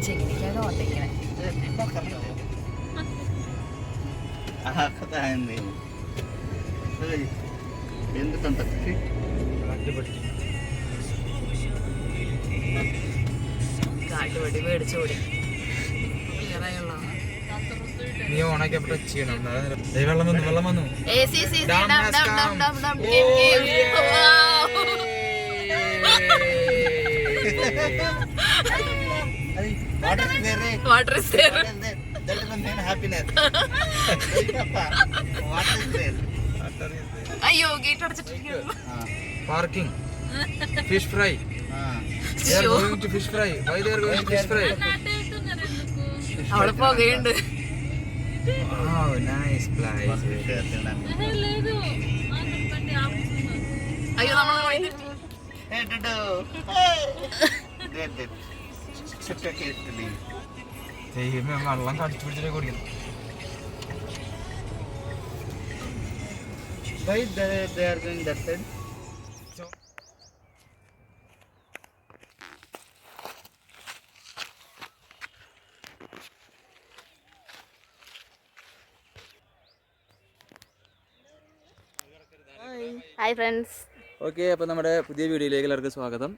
ചെങ്ങനിക്കാണ് ഓട്ടയ്ക്കണേ. ఎందుకంత കാട്ടുപടി മേടിച്ചോടി ക്ലിയറായുള്ള നീ ഓണാക്കിയപ്പോൾ ടച്ച് ചെയ്യണം. വെള്ളം വന്നു, വെള്ളം വന്നു. വാട്ടർ അയ്യോ ഗേറ്റ് അടച്ചിട്ടിരിക്കുന്നു. Parking fish fry. They are going to fish fry. Why they are going to fish fry? അവിടെ പോകുന്നുണ്ട്. Oh, nice place. അയ്യോ നമ്മൾ വെള്ളം കടിച്ചു പിടിച്ചിട്ട് കുടിക്കണം. Why they are going that side? Hi friends. Okay, അപ്പോൾ നമ്മുടെ പുതിയ വീഡിയോയിലേക്ക് എല്ലാവർക്കും സ്വാഗതം.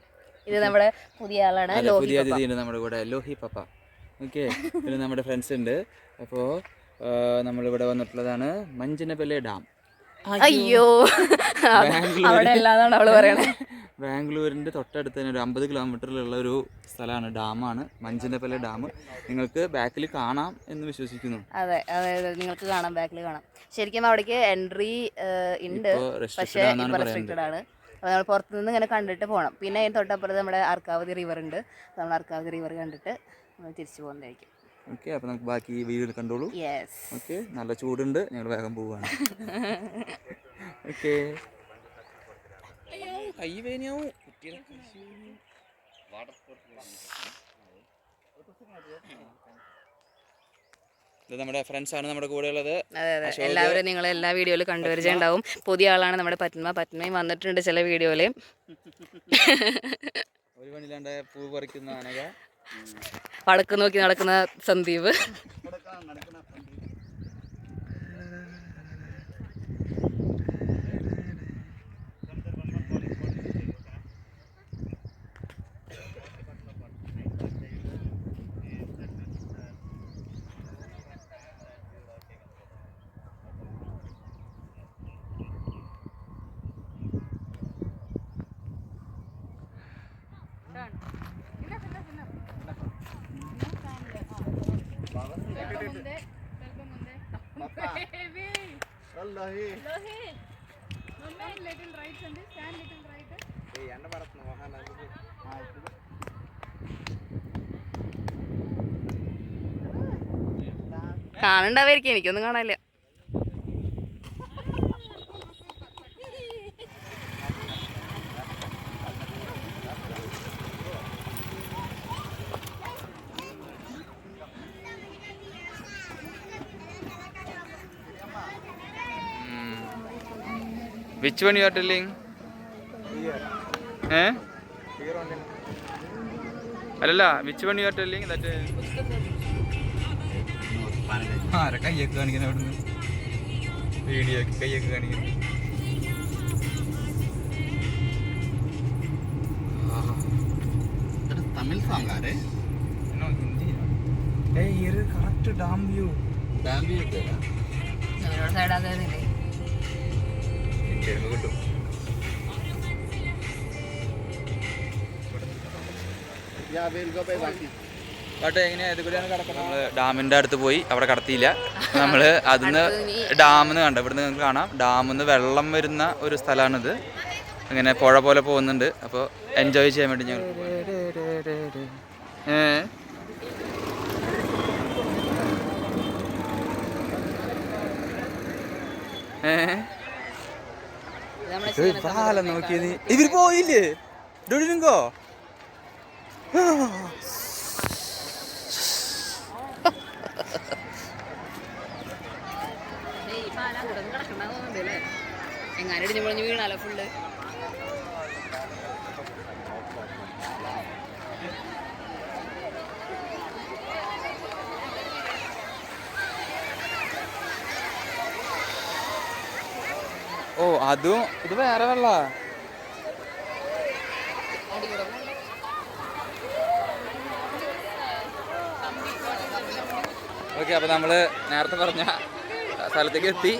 ഇത് നമ്മുടെ പുതിയ ആളാണ്, പുതിയ അതിഥിയുണ്ട് നമ്മുടെ കൂടെ, ലോഹി പപ്പ. ഓക്കെ, പിന്നെ നമ്മുടെ ഫ്രണ്ട്സ് ഉണ്ട്. അപ്പോൾ നമ്മളിവിടെ വന്നിട്ടുള്ളതാണ് മഞ്ചനപ്പള്ളി ഡാം. അയ്യോ, അവിടെ അല്ലാതാണ് അവള് പറയണേ. ബാംഗ്ലൂരിൻ്റെ തൊട്ടടുത്ത് തന്നെ ഒരു 50 കിലോമീറ്ററിലുള്ള ഒരു സ്ഥലമാണ്, ഡാമാണ് മഞ്ചനപ്പള്ളി ഡാം. നിങ്ങൾക്ക് ബാക്കിൽ കാണാം എന്ന് വിശ്വസിക്കുന്നു. അതെ അതെ, നിങ്ങൾക്ക് കാണാം, ബാക്കിൽ കാണാം. ശരിക്കും അവിടേക്ക് എൻട്രി ഉണ്ട്, പക്ഷേ ഇപ്പോൾ റെസ്ട്രിക്റ്റഡ് ആണ്. അപ്പോൾ നമ്മൾ പുറത്തുനിന്ന് ഇങ്ങനെ കണ്ടിട്ട് പോകണം. പിന്നെ അതിന് തൊട്ടപ്പുറത്ത് നമ്മുടെ അർക്കാവതി റിവർ ഉണ്ട്. നമ്മൾ അർക്കാവതി റിവർ കണ്ടിട്ട് നമ്മൾ തിരിച്ചു പോകുന്നതായിരിക്കും. ഓക്കെ, അപ്പോൾ നമുക്ക് ബാക്കി വീഡിയോ കണ്ടോളൂ. യെസ്. ഓക്കെ, നല്ല ചൂടുണ്ട്, ഞങ്ങൾ വേഗം പോവുകയാണ്. ഓക്കെ, ഇത് നമ്മുടെ ഫ്രണ്ട്സ് ആണ് നമ്മുടെ കൂടെ ഉള്ളത്. അതെ അതെ, എല്ലാവരും നിങ്ങൾ എല്ലാ വീഡിയോയിലും കണ്ടുവരിച്ചുണ്ടാവും. പുതിയ ആളാണ് നമ്മുടെ പത്മയും വന്നിട്ടുണ്ട് ചില വീഡിയോയില്. ഒരു പണിയിലാണ്ട് പൂ പറിക്കുന്ന അനഘ, വടക്ക് നോക്കി നടക്കുന്ന സന്ദീപ്. കാണണ്ടാവായിരിക്കും, എനിക്കൊന്നും കാണാനില്ല. Which one you are telling? Eh? അല്ലല്ല, which one you are telling that? ആരെ കയ്യൊക്കെ കാണിക്കുന്നത് അവിടുന്ന്, വീഡിയോ ഒക്കെ കയ്യൊക്കെ കാണിക്കുന്നത്. തമിഴ് സോങ് ആരെ? ഹിന്ദി. ഏയ് here correct dam view. Dam view കിട്ടും. നമ്മള് ഡാമിന്റെ അടുത്ത് പോയി, അവിടെ കടത്തിയില്ല. നമ്മള് അതിന്ന് ഡാമിന്ന് കണ്ട, ഇവിടുന്ന് നിങ്ങൾക്ക് കാണാം, ഡാമിന്ന് വെള്ളം വരുന്ന ഒരു സ്ഥലമാണിത്. അങ്ങനെ പുഴ പോലെ പോകുന്നുണ്ട്. അപ്പോൾ എൻജോയ് ചെയ്യാൻ വേണ്ടി ഞങ്ങൾ നോക്കിയത്. ഇവർ പോയില്ലേ ഡുഡിനുങ്കോ? എങ്ങാനും ഇടിഞ്ഞു പൊളിഞ്ഞ് വീണാലോ ഫുള്ള്. ഓ അതും ഇത് വേറെ വെള്ള. ഓക്കെ, അപ്പൊ നമ്മള് നേരത്തെ പറഞ്ഞ സ്ഥലത്തേക്ക് എത്തി.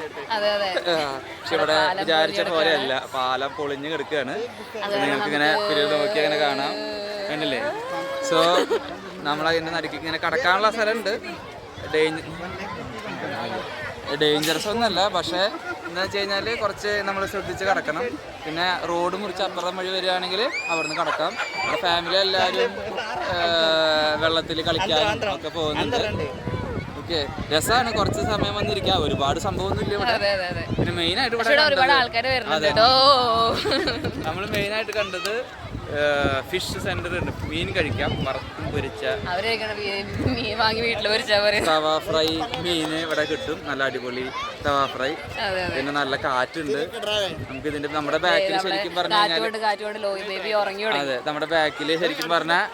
പക്ഷെ ഇവിടെ വിചാരിച്ച പോലെയല്ല, പാലം പൊളിഞ്ഞ് കിടക്കുകയാണ്. നിങ്ങൾക്ക് ഇങ്ങനെ പിരീഡ് നോക്കി അങ്ങനെ കാണാം, കണ്ടില്ലേ? സോ നമ്മളതിൻ്റെ നടുക്ക് ഇങ്ങനെ കടക്കാനുള്ള സ്ഥലമുണ്ട്. ഡേഞ്ചറസ് ഒന്നുമല്ല, പക്ഷേ എന്താ വെച്ച് കഴിഞ്ഞാൽ കുറച്ച് നമ്മൾ ശ്രദ്ധിച്ച് കിടക്കണം. പിന്നെ റോഡ് മുറിച്ച് അപ്പുറം വഴി വരികയാണെങ്കിൽ അവിടുന്ന് കിടക്കാം. ഫാമിലി എല്ലാവരും വെള്ളത്തിൽ കളിക്കാനും ഒക്കെ പോകുന്നുണ്ട്. ഓക്കെ, രസമാണ്. കുറച്ച് സമയം വന്നിരിക്കാം, ഒരുപാട് സംഭവമൊന്നുമില്ല ഇവിടെ. പിന്നെ മെയിനായിട്ട് നമ്മൾ മെയിനായിട്ട് കണ്ടത് ഫിഷ് സെന്റർ ഉണ്ട്. മീൻ കഴിക്കാം, വറുത്തും പൊരിച്ച തവ ഫ്രൈ മീൻ ഇവിടെ കിട്ടും. നല്ല അടിപൊളി തവ ഫ്രൈ. പിന്നെ നല്ല കാറ്റുണ്ട്. നമുക്ക് ഇതിന്റെ നമ്മുടെ ബാക്കിൽ ശരിക്കും പറഞ്ഞു കഴിഞ്ഞാൽ, അതെ, നമ്മുടെ ബാക്കിൽ ശരിക്കും പറഞ്ഞാൽ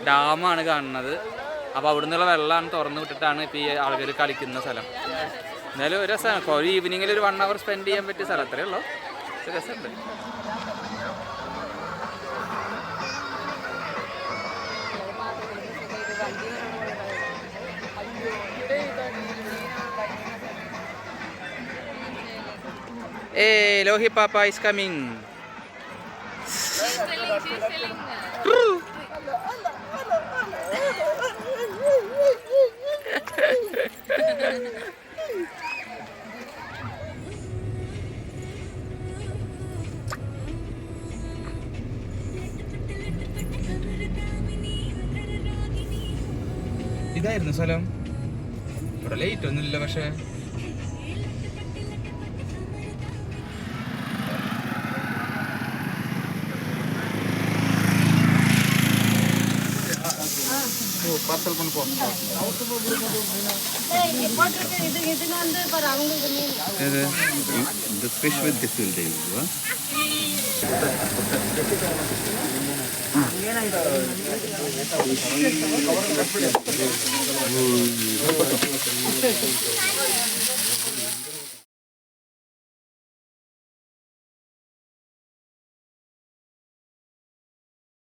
ഡാമാണ് കാണുന്നത്. അപ്പോൾ അവിടെ നിന്നുള്ള വെള്ളമാണ് തുറന്നു വിട്ടിട്ടാണ് ഇപ്പോൾ ഈ ആൾക്കാർ കളിക്കുന്ന സ്ഥലം. എന്നാലും ഒരു രസമാണ്. ഒരു ഈവനിങ്ങിൽ ഒരു 1 hour സ്പെൻഡ് ചെയ്യാൻ പറ്റിയ സ്ഥലം, അത്രയേ ഉള്ളൂ. രസമുണ്ട്. Hey, Lohi Papa is coming. ഇതായിരുന്നു സ്ഥലം. ഇവിടെ ലൈറ്റ് ഒന്നുമില്ല, പക്ഷേ பார்சல் பண்ணி போ. The fish with this will do.